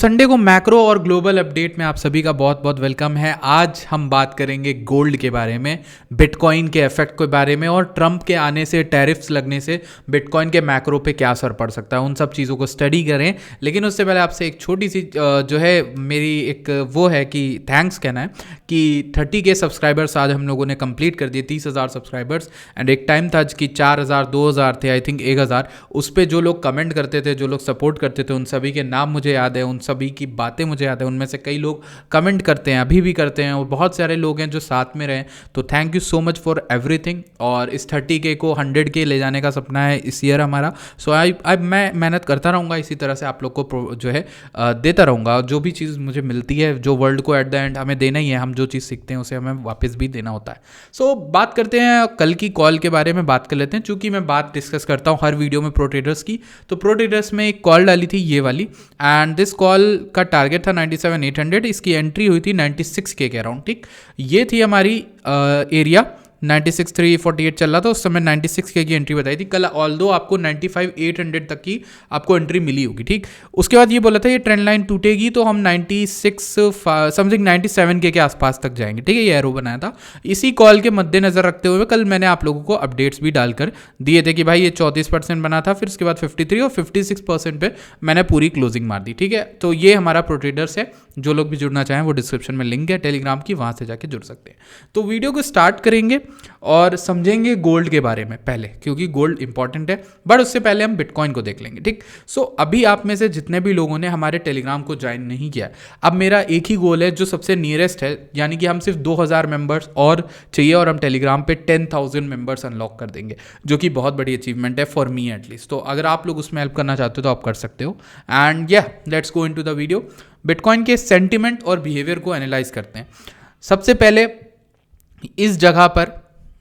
Sunday को macro और global update में आप सभी का बहुत बहुत वेलकम है। आज हम बात करेंगे गोल्ड के बारे में, बिटकॉइन के इफेक्ट के बारे में और ट्रंप के आने से, टैरिफ्स लगने से बिटकॉइन के मैक्रो पे क्या असर पड़ सकता है, उन सब चीज़ों को स्टडी करें। लेकिन उससे पहले आपसे एक छोटी सी जो है मेरी एक वो है कि थैंक्स कहना है कि 30K सब्सक्राइबर्स आज हम लोगों ने कंप्लीट कर दिए, 30,000 सब्सक्राइबर्स। एंड एक टाइम था कि 4,000 2,000 थे, आई थिंक 1,000। उस पर जो लोग कमेंट करते थे, जो लोग सपोर्ट करते थे, उन सभी के नाम मुझे याद है, उन सभी की बातें मुझे याद है। उनमें से कई लोग कमेंट करते हैं, अभी भी करते हैं, और बहुत सारे लोग हैं जो साथ में रहे। तो thank you so much for everything. और इस 30K को 100K ले जाने का सपना है इस ईयर हमारा। सो मैं मेहनत करता रहूँगा, इसी तरह से आप लोग को जो है देता रहूँगा। जो भी चीज़ मुझे मिलती है, जो वर्ल्ड को एट द एंड हमें देना ही है, हम जो चीज़ सीखते हैं उसे हमें वापस भी देना होता है। सो बात करते हैं कल की कॉल के बारे में, बात कर लेते हैं। चूंकि मैं बात डिस्कस करता हूँ हर वीडियो में प्रो ट्रेडर्स की, तो प्रो ट्रेडर्स में एक कॉल डाली थी ये वाली, एंड दिस कॉल का टारगेट था 97,800। इसकी एंट्री हुई थी 96K के अराउंड। ठीक, ये थी हमारी एरिया। 96,348 चल रहा था उस समय, 96K की एंट्री बताई थी कल। ऑल्दो आपको 95,800 तक की आपको एंट्री मिली होगी। ठीक, उसके बाद ये बोला था ये ट्रेंड लाइन टूटेगी तो हम 96 समथिंग 97K के आसपास तक जाएंगे। ठीक है, ये एरो बनाया था। इसी कॉल के मद्देनजर रखते हुए कल मैंने आप लोगों को अपडेट्स भी डालकर दिए थे कि भाई ये 34% बना था, फिर उसके बाद 53 और 56% पे मैंने पूरी क्लोजिंग मार दी। ठीक है, तो ये हमारा प्रो ट्रेडर्स है। जो लोग भी जुड़ना चाहें वो डिस्क्रिप्शन में लिंक है टेलीग्राम की, वहाँ से जाके जुड़ सकते हैं। तो वीडियो को स्टार्ट करेंगे और समझेंगे गोल्ड के बारे में पहले, क्योंकि गोल्ड इंपॉर्टेंट है। बट उससे पहले हम बिटकॉइन को देख लेंगे। ठीक, सो अभी आप में से जितने भी लोगों ने हमारे टेलीग्राम को ज्वाइन नहीं किया, अब मेरा एक ही गोल है जो सबसे नियरेस्ट है, यानी कि हम सिर्फ 2,000 मेंबर्स और चाहिए और हम टेलीग्राम पे 10,000 मेंबर्स अनलॉक कर देंगे, जो कि बहुत बड़ी अचीवमेंट है फॉर मी एटलीस्ट। तो अगर आप लोग उसमें हेल्प करना चाहते हो तो आप कर सकते हो। एंड या let's go into the video. Bitcoin के सेंटिमेंट और बिहेवियर को एनालाइज करते हैं। सबसे पहले इस जगह पर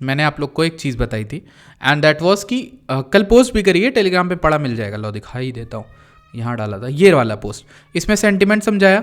मैंने आप लोग को एक चीज़ बताई थी, एंड दैट वाज कि कल पोस्ट भी करिए, टेलीग्राम पे पढ़ा मिल जाएगा। लो दिखाई देता हूँ, यहाँ डाला था ये वाला पोस्ट। इसमें सेंटिमेंट समझाया,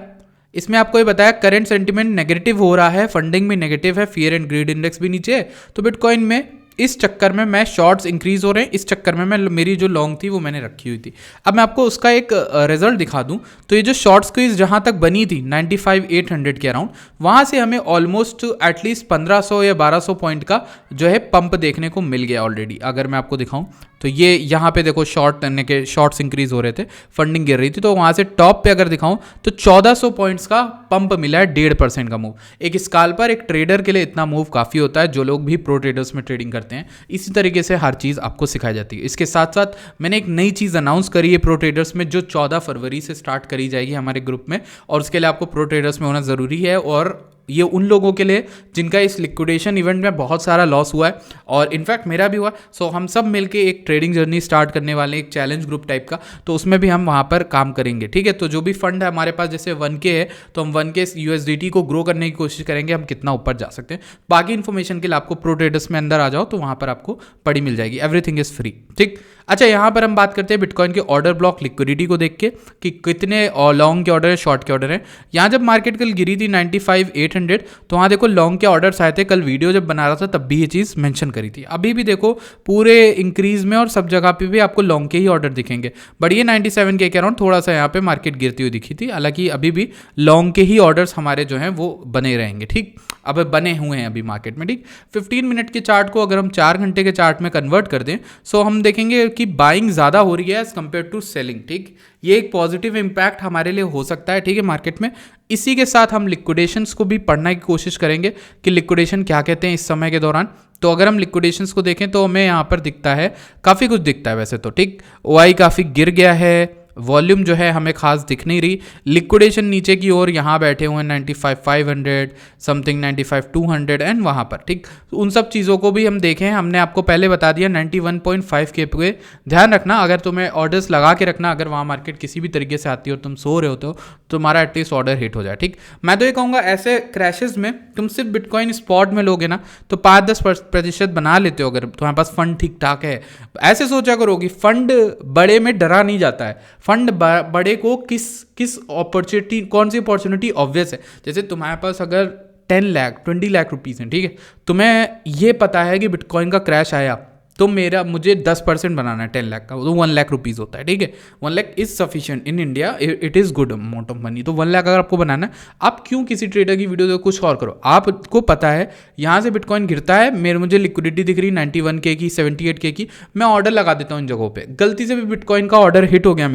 इसमें आपको ये बताया करंट सेंटिमेंट नेगेटिव हो रहा है, फंडिंग भी नेगेटिव है, फियर एंड ग्रीड इंडेक्स भी नीचे है। तो बिटकॉइन में इस चक्कर में मैं शॉर्ट्स इंक्रीज हो रहे हैं, इस चक्कर में मैं मेरी जो लॉन्ग थी वो मैंने रखी हुई थी। अब मैं आपको उसका एक रिजल्ट दिखा दूं, तो ये जो शॉर्ट स्क्वीज जहां तक बनी थी 95,800 के अराउंड, वहां से हमें ऑलमोस्ट एटलीस्ट 1,500 या 1,200 पॉइंट का जो है पंप देखने को मिल गया ऑलरेडी। अगर मैं आपको दिखाऊं तो ये यहाँ पे देखो शॉर्ट्स इंक्रीज हो रहे थे, फंडिंग गिर रही थी, तो वहाँ से टॉप पे अगर दिखाऊं तो 1,400 पॉइंट्स का पंप मिला है, 1.5% का मूव। एक स्काल्पर, एक ट्रेडर के लिए इतना मूव काफ़ी होता है, जो लोग भी प्रो ट्रेडर्स में ट्रेडिंग करते हैं। इसी तरीके से हर चीज़ आपको सिखाई जाती है। इसके साथ साथ मैंने एक नई चीज़ अनाउंस करी है प्रो ट्रेडर्स में, जो 14 फरवरी से स्टार्ट करी जाएगी हमारे ग्रुप में, और उसके लिए आपको प्रो ट्रेडर्स में होना ज़रूरी है। और ये उन लोगों के लिए जिनका इस लिक्विडेशन इवेंट में बहुत सारा लॉस हुआ है, और इनफैक्ट मेरा भी हुआ। सो हम सब मिलके एक ट्रेडिंग जर्नी स्टार्ट करने वाले हैं, एक चैलेंज ग्रुप टाइप का, तो उसमें भी हम वहाँ पर काम करेंगे। ठीक है, तो जो भी फंड है हमारे पास, जैसे 1K है तो हम 1K USDT को ग्रो करने की कोशिश करेंगे, हम कितना ऊपर जा सकते हैं। बाकी इन्फॉर्मेशन के लिए आपको प्रो ट्रेडर्स में अंदर आ जाओ, तो वहाँ पर आपको पड़ी मिल जाएगी, एवरीथिंग इज़ फ्री। ठीक, अच्छा यहाँ पर हम बात करते हैं बिटकॉइन के ऑर्डर ब्लॉक लिक्विडिटी को देख के कि कितने लॉन्ग के ऑर्डर है, शॉर्ट के ऑर्डर है। यहाँ जब मार्केट कल गिरी थी 95,800, तो वहाँ देखो लॉन्ग के ऑर्डर्स आए थे। कल वीडियो जब बना रहा था तब भी ये चीज़ मेंशन करी थी। अभी भी देखो पूरे इंक्रीज में और सब जगह पे भी आपको लॉन्ग के ही ऑर्डर दिखेंगे, बट ये 97K के अराउंड थोड़ा सा यहाँ पे मार्केट गिरती हुई दिखी थी। हालांकि अभी भी लॉन्ग के ही ऑर्डर्स हमारे जो हैं वो बने रहेंगे। ठीक, अब बने हुए हैं अभी मार्केट में। ठीक, 15 मिनट के चार्ट को अगर हम 4 घंटे के चार्ट में कन्वर्ट कर दें, सो हम देखेंगे कि बाइंग ज़्यादा हो रही है एज कम्पेयर टू सेलिंग। ठीक, ये एक पॉजिटिव इंपैक्ट हमारे लिए हो सकता है। ठीक है, मार्केट में। इसी के साथ हम लिक्विडेशंस को भी पढ़ने की कोशिश करेंगे कि लिक्विडेशन क्या कहते हैं इस समय के दौरान। तो अगर हम लिक्विडेशंस को देखें तो हमें यहाँ पर दिखता है काफ़ी कुछ दिखता है वैसे तो। ठीक, OI काफ़ी गिर गया है, वॉल्यूम जो है हमें खास दिख नहीं रही। लिक्विडेशन नीचे की ओर यहाँ बैठे हुए हैं 95,500 समथिंग, 95,200 एंड वहाँ पर। ठीक, उन सब चीज़ों को भी हम देखें। हमने आपको पहले बता दिया 91.5K पे ध्यान रखना, अगर तुम्हें ऑर्डर्स लगा के रखना, अगर वहाँ मार्केट किसी भी तरीके से आती है और तुम सो रहे होते हो तो तुम्हारा एटलीस्ट ऑर्डर हिट हो जाए। ठीक, मैं तो ये कहूँगा ऐसे क्रैशेज में तुम सिर्फ बिटकॉइन स्पॉट में लोगे ना तो 5-10% बना लेते हो, अगर तुम्हारे पास फंड ठीक ठाक है। ऐसे सोचा करो कि फंड बड़े में डरा नहीं जाता है, फंड बड़े को किस अपॉर्चुनिटी, कौन सी अपॉर्चुनिटी ऑब्वियस है। जैसे तुम्हारे पास अगर 10 लाख 20 लाख रुपीज़ हैं, ठीक है, तुम्हें ये पता है कि बिटकॉइन का क्रैश आया, तो मुझे 10% बनाना है 10 लाख का, तो 1 लाख रुपीज़ होता है, ठीक है। 1 lakh is sufficient in India, it is good amount of money. तो 1 लाख अगर आपको बनाना है, आप क्यों किसी ट्रेडर की वीडियो देखो, कुछ और करो। आपको पता है यहाँ से बिटकॉइन गिरता है, मुझे लिक्विडिटी दिख रही 91K की, 78K की, मैं ऑर्डर लगा देता हूँ इन जगहों पे। गलती से भी बिटकॉइन का ऑर्डर हिट हो गया,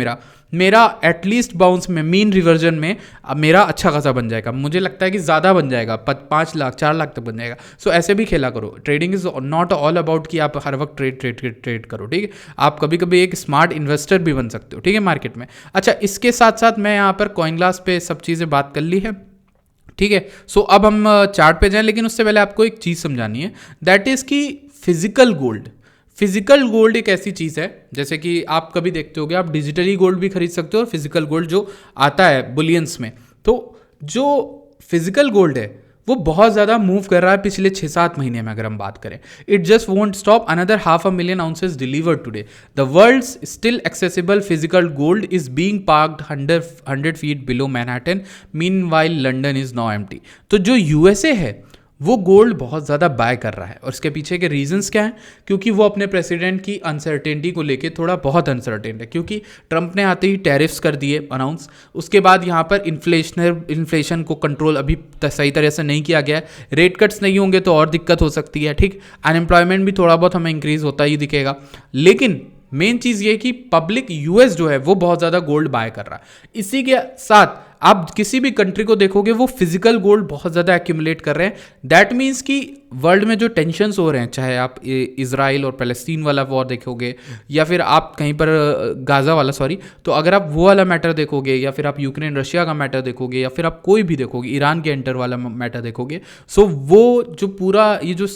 मेरा एटलीस्ट बाउंस में, मीन रिवर्जन में मेरा अच्छा खासा बन जाएगा, मुझे लगता है कि ज़्यादा बन जाएगा, 5 लाख 4 लाख तक बन जाएगा। सो ऐसे भी खेला करो। Trading is not all about कि आप हर वक्त ट्रेड करो, ठीक है। आप कभी कभी एक स्मार्ट इन्वेस्टर भी बन सकते हो, ठीक है, मार्केट में। अच्छा, इसके साथ साथ मैं यहाँ पर CoinGlass पे सब चीज़ें बात कर ली है, ठीक है। सो अब हम चार्ट पे जाएं, लेकिन उससे पहले आपको एक चीज़ समझानी है, दैट इज़ कि फिजिकल गोल्ड एक ऐसी चीज़ है, जैसे कि आप कभी देखते होगे, आप डिजिटली गोल्ड भी खरीद सकते हो और फिजिकल गोल्ड जो आता है बुलियंस में। तो जो फिजिकल गोल्ड है वो बहुत ज़्यादा मूव कर रहा है पिछले 6-7 महीने में अगर हम बात करें। It just won't stop, another 500,000 ounces delivered today. The world's still accessible physical gold is being parked 100 feet below Manhattan, meanwhile London is now empty. तो जो यूएसए है वो गोल्ड बहुत ज़्यादा बाय कर रहा है, और इसके पीछे के रीजंस क्या हैं? क्योंकि वो अपने प्रेसिडेंट की अनसर्टेनिटी को लेके थोड़ा बहुत अनसर्टेन है, क्योंकि ट्रंप ने आते ही टैरिफ्स कर दिए अनाउंस। उसके बाद यहाँ पर इन्फ्लेशन को कंट्रोल अभी सही तरह से नहीं किया गया है। रेट कट्स नहीं होंगे तो और दिक्कत हो सकती है, ठीक। अनएम्प्लॉयमेंट भी थोड़ा बहुत हमें इंक्रीज होता ही दिखेगा। लेकिन मेन चीज़ ये कि पब्लिक यूएस जो है वो बहुत ज़्यादा गोल्ड बाय कर रहा है। इसी के साथ आप किसी भी कंट्री को देखोगे वो फिजिकल गोल्ड बहुत ज़्यादा एक्यूमुलेट कर रहे हैं। दैट मीन्स कि वर्ल्ड में जो टेंशन्स हो रहे हैं, चाहे आप इजराइल और पैलेस्टीन वाला वॉर देखोगे, या फिर आप कहीं पर गाज़ा वाला, तो अगर आप वो वाला मैटर देखोगे, या फिर आप यूक्रेन रशिया का मैटर देखोगे, या फिर आप कोई भी देखोगे, ईरान के एंटर वाला मैटर देखोगे, सो वो जो पूरा ये जो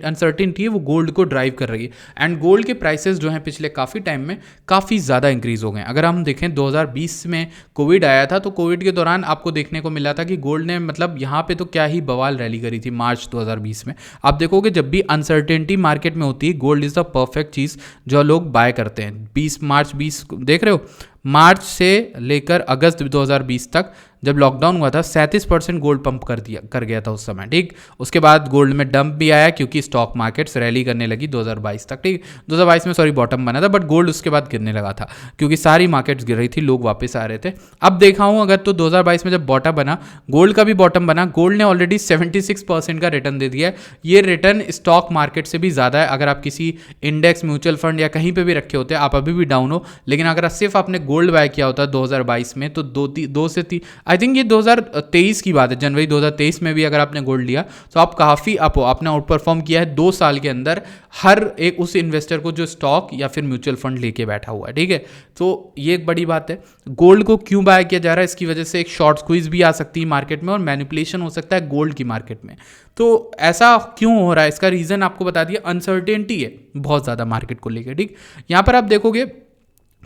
अनसर्टेनिटी है वो गोल्ड को ड्राइव कर रही है। एंड गोल्ड के प्राइसेस जो हैं पिछले काफ़ी टाइम में काफ़ी ज़्यादा इंक्रीज़ हो गए। अगर हम देखें 2020 में कोविड आया था, तो कोविड के दौरान आपको देखने को मिला था कि गोल्ड ने मतलब यहाँ पे तो क्या ही बवाल रैली करी थी मार्च 2020 में। आप देखोगे जब भी अनसर्टेनिटी मार्केट में होती है, गोल्ड इज़ द परफेक्ट चीज़ जो लोग बाय करते हैं। मार्च 20 देख रहे हो, मार्च से लेकर अगस्त 2020 तक जब लॉकडाउन हुआ था 37% गोल्ड पंप कर गया था उस समय, ठीक। उसके बाद गोल्ड में डंप भी आया क्योंकि स्टॉक मार्केट्स रैली करने लगी 2022 तक, ठीक। 2022 में बॉटम बना था, बट गोल्ड उसके बाद गिरने लगा था क्योंकि सारी मार्केट्स गिर रही थी, लोग वापस आ रहे थे। अब देखा हूँ अगर तो 2022 में जब बॉटम बना, गोल्ड का भी बॉटम बना, गोल्ड ने ऑलरेडी 76% का रिटर्न दे दिया है। ये रिटर्न स्टॉक मार्केट से भी ज़्यादा है। अगर आप किसी इंडेक्स, म्यूचुअल फंड या कहीं पर भी रखे होते, आप अभी भी डाउन हो, लेकिन अगर सिर्फ आपने गोल्ड बाय किया होता 2022 में, तो 2 से 3, आई थिंक ये 2023 की बात है, जनवरी 2023 में भी अगर आपने गोल्ड लिया तो आप काफ़ी अप हो, आपने आउट परफॉर्म किया है 2 साल के अंदर हर एक उस इन्वेस्टर को जो स्टॉक या फिर म्यूचुअल फंड लेके बैठा हुआ है, ठीक है। तो ये एक बड़ी बात है। गोल्ड को क्यों बाय किया जा रहा है, इसकी वजह से एक शॉर्ट स्क्वीज भी आ सकती है मार्केट में और मैनिपुलेशन हो सकता है गोल्ड की मार्केट में। तो ऐसा क्यों हो रहा है, इसका रीज़न आपको बता दिया, अनसर्टेनिटी है बहुत ज़्यादा मार्केट को लेकर, ठीक। यहाँ पर आप देखोगे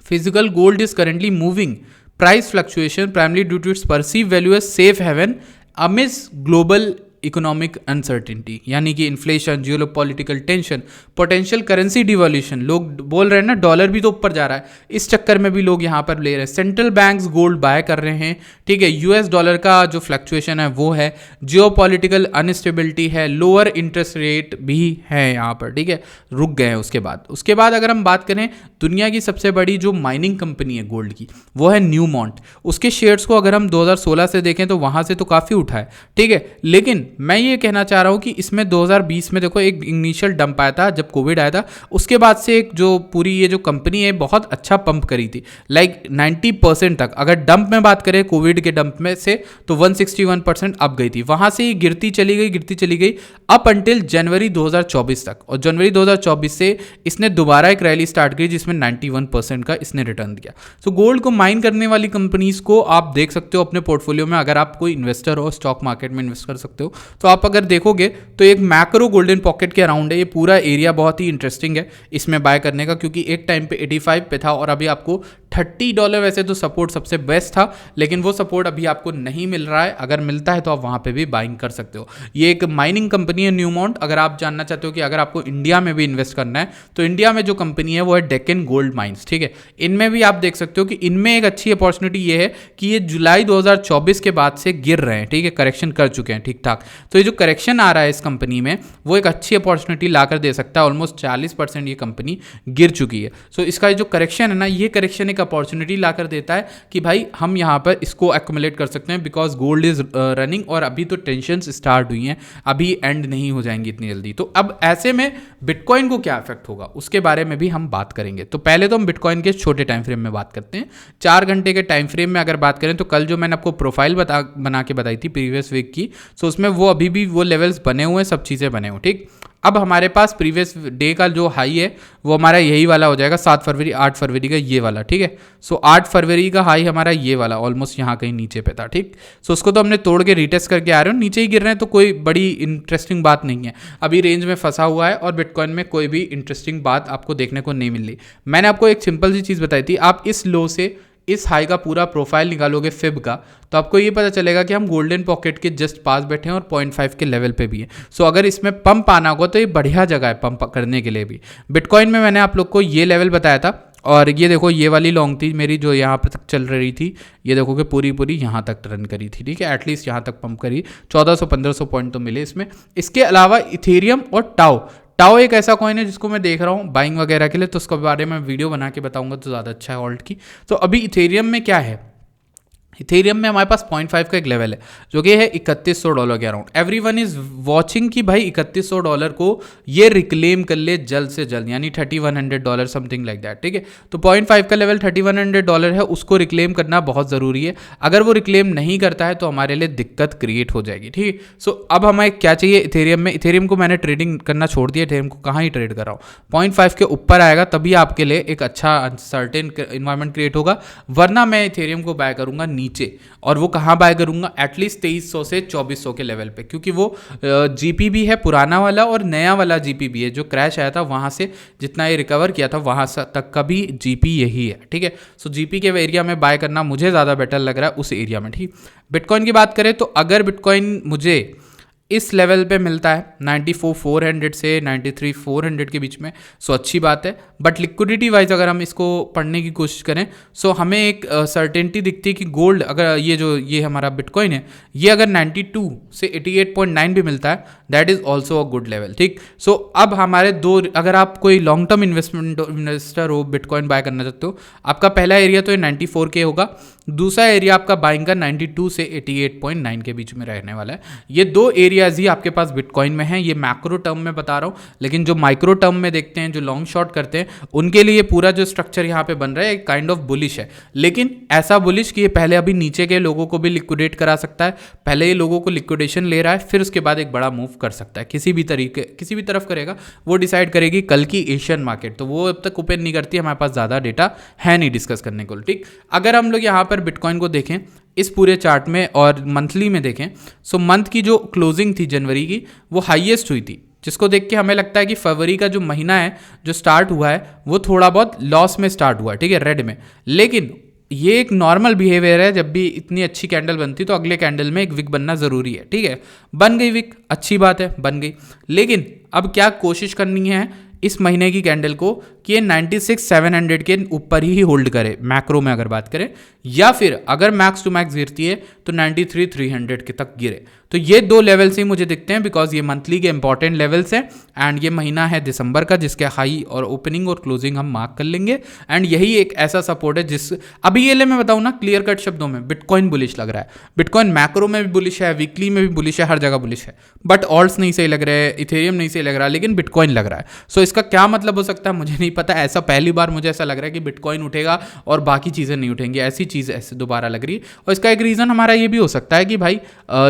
physical gold is currently moving price fluctuation primarily due to its perceived value as safe haven amidst global economic uncertainty, यानी कि inflation, geopolitical tension, potential currency डिवॉल्यूशन। लोग बोल रहे हैं ना डॉलर भी तो ऊपर जा रहा है, इस चक्कर में भी लोग यहाँ पर ले रहे हैं। सेंट्रल बैंक्स गोल्ड बाय कर रहे हैं, ठीक है। यूएस डॉलर का जो फ्लक्चुएशन है वो है, जियोपॉलिटिकल अनस्टेबिलिटी है, लोअर इंटरेस्ट रेट भी है यहाँ पर, ठीक है, रुक गए हैं। उसके बाद अगर हम बात करें दुनिया की सबसे बड़ी जो माइनिंग कंपनी है गोल्ड की, वो है न्यूमॉन्ट। उसके शेयर्स को अगर हम 2016 से देखें तो वहाँ से तो काफ़ी उठा है, ठीक है। लेकिन मैं ये कहना चाह रहा हूँ कि इसमें 2020 में देखो एक इनिशियल डंप आया था जब कोविड आया था, उसके बाद से एक जो पूरी ये जो कंपनी है बहुत अच्छा पंप करी थी, लाइक 90% तक। अगर डंप में बात करें कोविड के डंप में से तो 161% अप गई थी, वहाँ से गिरती चली गई अप अंटिल जनवरी 2024 तक। और जनवरी 2024 से इसने दोबारा एक रैली स्टार्ट की जिसमें 91% का इसने रिटर्न दिया। तो गोल्ड को माइन करने वाली कंपनीज को आप देख सकते हो अपने पोर्टफोलियो में। अगर आप कोई इन्वेस्टर हो, स्टॉक मार्केट में इन्वेस्ट कर सकते हो, तो आप अगर देखोगे तो एक मैक्रो गोल्डन पॉकेट के अराउंड है। ये पूरा एरिया बहुत ही इंटरेस्टिंग है इसमें बाय करने का, क्योंकि एक टाइम पे 85 पे था और अभी आपको $30 वैसे तो सपोर्ट सबसे बेस्ट था, लेकिन वो सपोर्ट अभी आपको नहीं मिल रहा है। अगर मिलता है तो आप वहाँ पे भी बाइंग कर सकते हो। ये एक माइनिंग कंपनी है न्यूमॉन्ट। अगर आप जानना चाहते हो कि अगर आपको इंडिया में भी इन्वेस्ट करना है तो इंडिया में जो कंपनी है वो है डेक्कन गोल्ड माइंस, ठीक है। इनमें भी आप देख सकते हो कि इनमें एक अच्छी अपॉर्चुनिटी ये है कि ये जुलाई 2024 के बाद से गिर रहे हैं, ठीक है, करेक्शन कर चुके हैं ठीक ठाक। तो ये जो करेक्शन आ रहा है इस कंपनी में वो एक अच्छी अपॉर्चुनिटी लाकर दे सकता है। ऑलमोस्ट 40% ये कंपनी गिर चुकी है। सो इसका जो करेक्शन है ना, ये करेक्शन एक अपॉर्चुनिटी लाकर देता है कि भाई हम यहाँ पर इसको एक्युमुलेट कर सकते हैं, बिकॉज गोल्ड इज रनिंग और अभी तो टेंशन स्टार्ट हुई हैं, अभी एंड नहीं हो जाएंगी इतनी जल्दी। तो अब ऐसे में बिटकॉइन को क्या इफेक्ट होगा उसके बारे में भी हम बात करेंगे। तो पहले तो हम बिटकॉइन के छोटे टाइम फ्रेम में बात करते हैं। 4 घंटे के टाइम फ्रेम में अगर बात करें तो कल जो मैंने आपको प्रोफाइल बना के बताई थी प्रीवियस वीक की, सो उसमें वो अभी भी वो लेवल्स बने हुए हैं, सब चीज़ें बने हुए, ठीक। अब हमारे पास प्रीवियस डे का जो हाई है वो हमारा यही वाला हो जाएगा 7 फरवरी 8 फरवरी का ये वाला, ठीक है। सो 8 फरवरी का हाई हमारा ये वाला ऑलमोस्ट यहाँ कहीं नीचे पे था, ठीक। सो उसको तो हमने तोड़ के रीटेस्ट करके आ रहे हो, नीचे ही गिर रहे हैं तो कोई बड़ी इंटरेस्टिंग बात नहीं है। अभी रेंज में फंसा हुआ है और बिटकॉइन में कोई भी इंटरेस्टिंग बात आपको देखने को नहीं मिल रही। मैंने आपको एक सिंपल सी चीज़ बताई थी, आप इस लो से इस हाई का पूरा प्रोफाइल निकालोगे फिब का तो आपको ये पता चलेगा कि हम गोल्डन पॉकेट के जस्ट पास बैठे हैं और 0.5 के लेवल पे भी है। सो अगर इसमें पंप आना होगा तो ये बढ़िया जगह है पंप करने के लिए भी। बिटकॉइन में मैंने आप लोग को ये लेवल बताया था और ये देखो ये वाली लॉन्ग थी मेरी जो यहाँ पर तक चल रही थी, ये देखो कि पूरी यहाँ तक रन करी थी, ठीक है, एटलीस्ट यहाँ तक पंप करी, 1400-1500 पॉइंट तो मिले इसमें। इसके अलावा इथेरियम और टाओ एक ऐसा कॉइन है जिसको मैं देख रहा हूँ बाइंग वगैरह के लिए, तो उसके बारे में वीडियो बना के बताऊंगा तो ज़्यादा अच्छा है ऑल्ट की। तो अभी इथेरियम में क्या है, इथेरियम में हमारे पास 0.5 का एक लेवल है जो कि है $3100 के अराउंड। एवरीवन इज वॉचिंग कि भाई $3100 को ये रिक्लेम कर ले जल्द से जल्द, यानी $3100 समथिंग लाइक दैट, ठीक है। तो 0.5 का लेवल $3100 है, उसको रिक्लेम करना बहुत ज़रूरी है। अगर वो रिक्लेम नहीं करता है तो हमारे लिए दिक्कत क्रिएट हो जाएगी, ठीक है। सो अब हमें क्या चाहिए इथेरियम में, इथेरियम को मैंने ट्रेडिंग करना छोड़ दिया, इथेरियम को कहाँ ही ट्रेड कर रहा हूँ। 0.5 के ऊपर आएगा तभी आपके लिए एक अच्छा अनसर्टेन इन्वायरमेंट क्रिएट होगा, वरना मैं इथेरियम को बाय करूँगा नीचे। और वो कहाँ बाय करूंगा, एटलीस्ट 2300 से 2400 के लेवल पे, क्योंकि वो जीपीबी है पुराना वाला और नया वाला जीपीबी है जो क्रैश आया था वहां से जितना ये रिकवर किया था वहां तक का भी जीपी यही है, ठीक है। सो जीपी के एरिया में बाय करना मुझे ज़्यादा बेटर लग रहा है उस एरिया में, ठीक। बिटकॉइन की बात करें तो अगर बिटकॉइन मुझे इस लेवल पे मिलता है 94,400 से 93,400 के बीच में, सो अच्छी बात है। बट लिक्विडिटी वाइज अगर हम इसको पढ़ने की कोशिश करें सो हमें एक सर्टेनिटी दिखती है कि गोल्ड अगर ये हमारा बिटकॉइन है ये अगर 92 से 88.9 भी मिलता है that is also a good level, ठीक। सो अब हमारे दो, अगर आप कोई लॉन्ग टर्म इन्वेस्टर हो बिटकॉइन बाय करना चाहते हो, आपका पहला एरिया तो ये 94K होगा, दूसरा एरिया आपका बाइंग का 92 से 88.9 के बीच में रहने वाला है। ये दो एरियाज ही आपके पास बिटकॉइन में हैं, ये मैक्रो टर्म में बता रहा हूँ, लेकिन जो माइक्रो टर्म में देखते हैं, जो लॉन्ग शॉर्ट करते हैं, उनके लिए पूरा जो स्ट्रक्चर यहाँ पे बन रहा है एक काइंड ऑफ बुलिश है, लेकिन ऐसा बुलिश कि ये पहले अभी नीचे के लोगों को भी लिक्विडेट करा सकता है, पहले ये लोगों को लिक्विडेशन ले रहा है, फिर उसके बाद एक बड़ा मूव कर सकता है, किसी भी तरफ करेगा, वो डिसाइड करेगी कल की एशियन मार्केट, तो वो अब तक ओपन नहीं करती, हमारे पास ज़्यादा डेटा है नहीं डिस्कस करने को, ठीक। अगर हम लोग यहाँ पर बिटकॉइन को देखें इस पूरे चार्ट में और मंथली में देखें, सो मंथ की जो क्लोजिंग थी जनवरी की वो हाईएस्ट हुई थी, जिसको देख के हमें लगता है कि फरवरी का जो महीना है जो स्टार्ट हुआ है वो थोड़ा बहुत लॉस में स्टार्ट हुआ है, ठीक है, रेड में। लेकिन ये एक नॉर्मल बिहेवियर है, जब भी इतनी अच्छी कैंडल बनती तो अगले कैंडल में एक विक बनना ज़रूरी है, ठीक है। बन गई विक, अच्छी बात है, बन गई, लेकिन अब क्या कोशिश करनी है इस महीने की कैंडल को कि ये 96,700 के ऊपर ही होल्ड करे मैक्रो में अगर बात करें, या फिर अगर मैक्स टू मैक्स गिरती है तो 93,300 के तक गिरे। तो ये दो लेवल्स ही मुझे दिखते हैं, बिकॉज ये मंथली के इंपॉर्टेंट लेवल्स हैं एंड ये महीना है दिसंबर का जिसके हाई और ओपनिंग और क्लोजिंग हम मार्क कर लेंगे, एंड यही एक ऐसा सपोर्ट है जिस अभी ये ले मैं बताऊँ ना क्लियर कट शब्दों में, बिटकॉइन बुलिश लग रहा है, बिटकॉइन मैक्रो में भी बुलिश है, वीकली में भी बुलिश है, हर जगह बुलिश है, बट ऑल्ट्स नहीं सही लग रहे हैं, इथेरियम नहीं सही लग रहा, लेकिन बिटकॉइन लग रहा है। सो इसका क्या मतलब हो सकता है मुझे नहीं पता, ऐसा पहली बार मुझे ऐसा लग रहा है कि बिटकॉइन उठेगा और बाकी चीज़ें नहीं उठेंगी, ऐसी चीज़ ऐसे दोबारा लग रही है। और इसका एक रीज़न हमारा ये भी हो सकता है कि भाई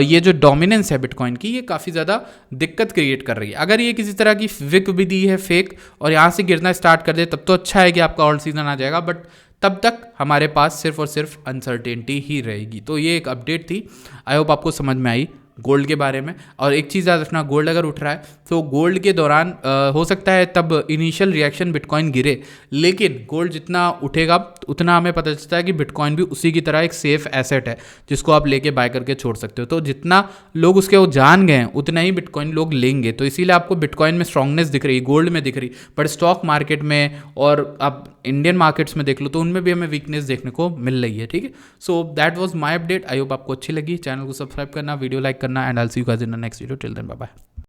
ये जो डोमिनेंस है बिटकॉइन की ये काफ़ी ज़्यादा दिक्कत क्रिएट कर रही है। अगर ये किसी तरह की विक भी दी है फेक और यहाँ से गिरना स्टार्ट कर दे तब तो अच्छा है कि आपका ऑल्ट सीजन आ जाएगा, बट तब तक हमारे पास सिर्फ और सिर्फ अनसर्टेनिटी ही रहेगी। तो ये एक अपडेट थी, आई होप आपको समझ में आई। गोल्ड के बारे में। और एक चीज़ याद रखना, गोल्ड अगर उठ रहा है तो गोल्ड के दौरान हो सकता है तब इनिशियल रिएक्शन बिटकॉइन गिरे, लेकिन गोल्ड जितना उठेगा उतना हमें पता चलता है कि बिटकॉइन भी उसी की तरह एक सेफ एसेट है जिसको आप लेके बाय करके छोड़ सकते हो। तो जितना लोग उसके वो जान गए हैं उतना ही बिटकॉइन लोग लेंगे, तो इसीलिए आपको बिटकॉइन में स्ट्रांगनेस दिख रही है, गोल्ड में दिख रही, पर स्टॉक मार्केट में और आप इंडियन मार्केट्स में देख लो तो उनमें भी हमें वीकनेस देखने को मिल रही है। ठीक है, so that was my update. I hope आपको अच्छी लगी। चैनल को सब्सक्राइब करना, वीडियो लाइक करना, and I will see you guys in the next video. Till then bye bye.